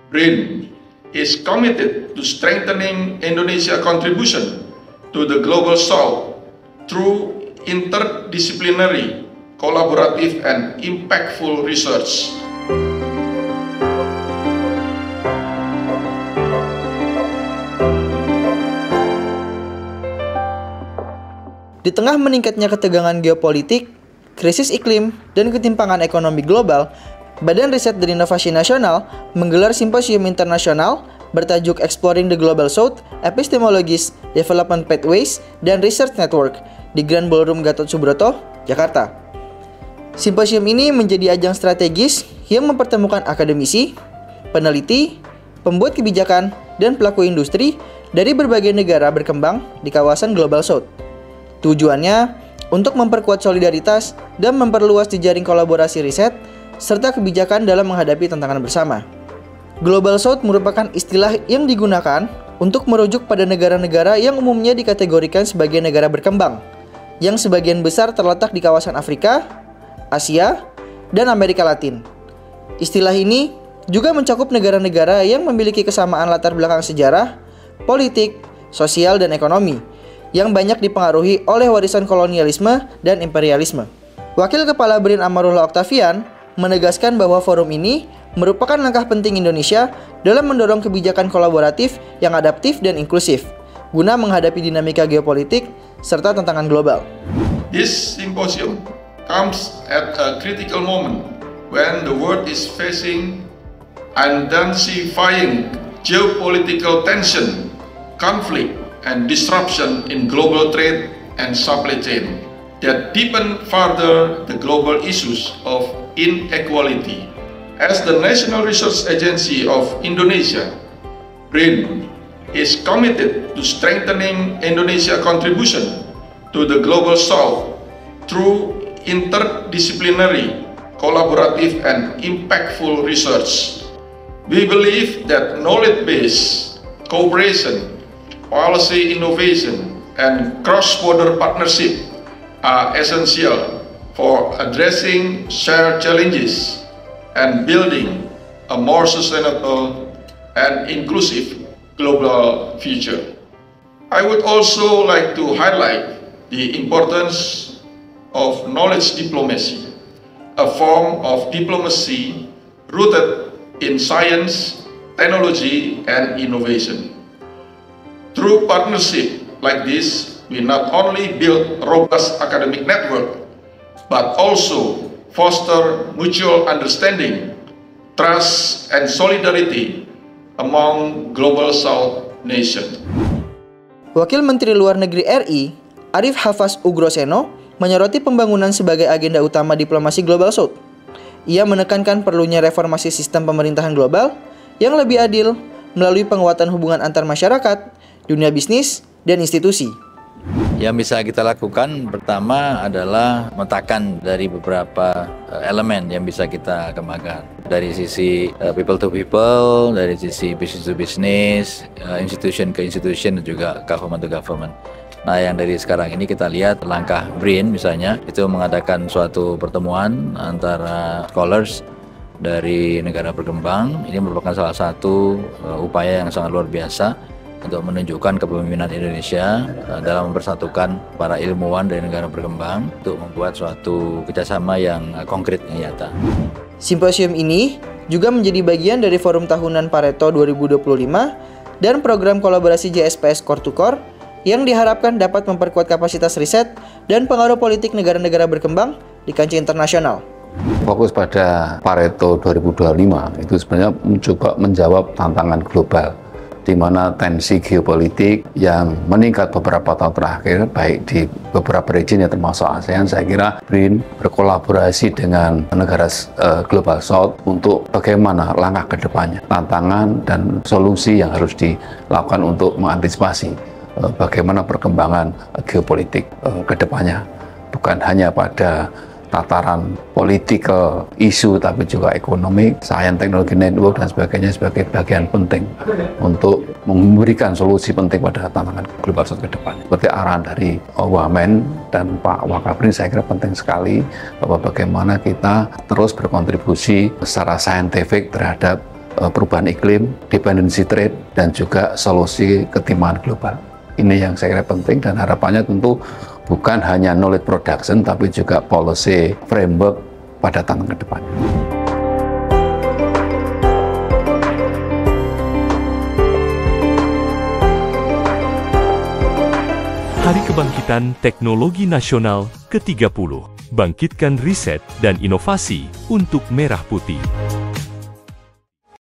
BRIN is committed to strengthening Indonesia's contribution to the Global South through interdisciplinary, collaborative, and impactful research. Di tengah meningkatnya ketegangan geopolitik, krisis iklim, dan ketimpangan ekonomi global, Badan Riset dan Inovasi Nasional menggelar simposium internasional bertajuk Exploring the Global South, Epistemologies, Development Pathways, dan Research Network di Grand Ballroom Gatot Subroto, Jakarta. Simposium ini menjadi ajang strategis yang mempertemukan akademisi, peneliti, pembuat kebijakan, dan pelaku industri dari berbagai negara berkembang di kawasan Global South. Tujuannya untuk memperkuat solidaritas dan memperluas jejaring kolaborasi riset serta kebijakan dalam menghadapi tantangan bersama. Global South merupakan istilah yang digunakan untuk merujuk pada negara-negara yang umumnya dikategorikan sebagai negara berkembang, yang sebagian besar terletak di kawasan Afrika, Asia, dan Amerika Latin. Istilah ini juga mencakup negara-negara yang memiliki kesamaan latar belakang sejarah, politik, sosial, dan ekonomi, yang banyak dipengaruhi oleh warisan kolonialisme dan imperialisme. Wakil Kepala BRIN Amarullah Octavian menegaskan bahwa forum ini merupakan langkah penting Indonesia dalam mendorong kebijakan kolaboratif yang adaptif dan inklusif, guna menghadapi dinamika geopolitik serta tantangan global. This symposium comes at a critical moment when the world is facing intensifying geopolitical tension, conflict, and disruption in global trade and supply chain that deepen further the global issues of inequality. As the National Research Agency of Indonesia, BRIN is committed to strengthening Indonesia's contribution to the Global South through interdisciplinary, collaborative, and impactful research. We believe that knowledge-based cooperation, policy innovation, and cross-border partnership are essential for addressing shared challenges and building a more sustainable and inclusive global future. I would also like to highlight the importance of knowledge diplomacy, a form of diplomacy rooted in science, technology, and innovation. Through partnership like this, we not only build a robust academic network, but also foster mutual understanding, trust, and solidarity among Global South nations. Wakil Menteri Luar Negeri RI, Arif Hafaz Ugroseno, menyoroti pembangunan sebagai agenda utama diplomasi Global South. Ia menekankan perlunya reformasi sistem pemerintahan global yang lebih adil melalui penguatan hubungan antar masyarakat, dunia bisnis, dan institusi. Yang bisa kita lakukan pertama adalah memetakan dari beberapa elemen yang bisa kita kembangkan. Dari sisi people to people, dari sisi business to business, institution ke institution, dan juga government to government. Nah, yang dari sekarang ini kita lihat langkah BRIN misalnya, itu mengadakan suatu pertemuan antara scholars dari negara berkembang. Ini merupakan salah satu upaya yang sangat luar biasa untuk menunjukkan kepemimpinan Indonesia dalam mempersatukan para ilmuwan dari negara berkembang untuk membuat suatu kerjasama yang konkret yang nyata. Simposium ini juga menjadi bagian dari Forum Tahunan Pareto 2025 dan program kolaborasi JSPS Core to Core yang diharapkan dapat memperkuat kapasitas riset dan pengaruh politik negara-negara berkembang di kancah internasional. Fokus pada Pareto 2025 itu sebenarnya mencoba menjawab tantangan global, di mana tensi geopolitik yang meningkat beberapa tahun terakhir, baik di beberapa region yang termasuk ASEAN. Saya kira BRIN berkolaborasi dengan negara Global South untuk bagaimana langkah ke depannya, tantangan dan solusi yang harus dilakukan untuk mengantisipasi bagaimana perkembangan geopolitik ke depannya, bukan hanya pada tataran political isu, tapi juga ekonomi, science, teknologi, network, dan sebagainya sebagai bagian penting untuk memberikan solusi penting pada tantangan Global South ke depan. Seperti arahan dari Wamen dan Pak Wakabrin, saya kira penting sekali bahwa bagaimana kita terus berkontribusi secara saintifik terhadap perubahan iklim, dependency trade, dan juga solusi ketimpangan global. Ini yang saya kira penting, dan harapannya tentu bukan hanya knowledge production, tapi juga policy framework pada tahun ke depan. Hari Kebangkitan Teknologi Nasional ke-30. Bangkitkan riset dan inovasi untuk Merah Putih.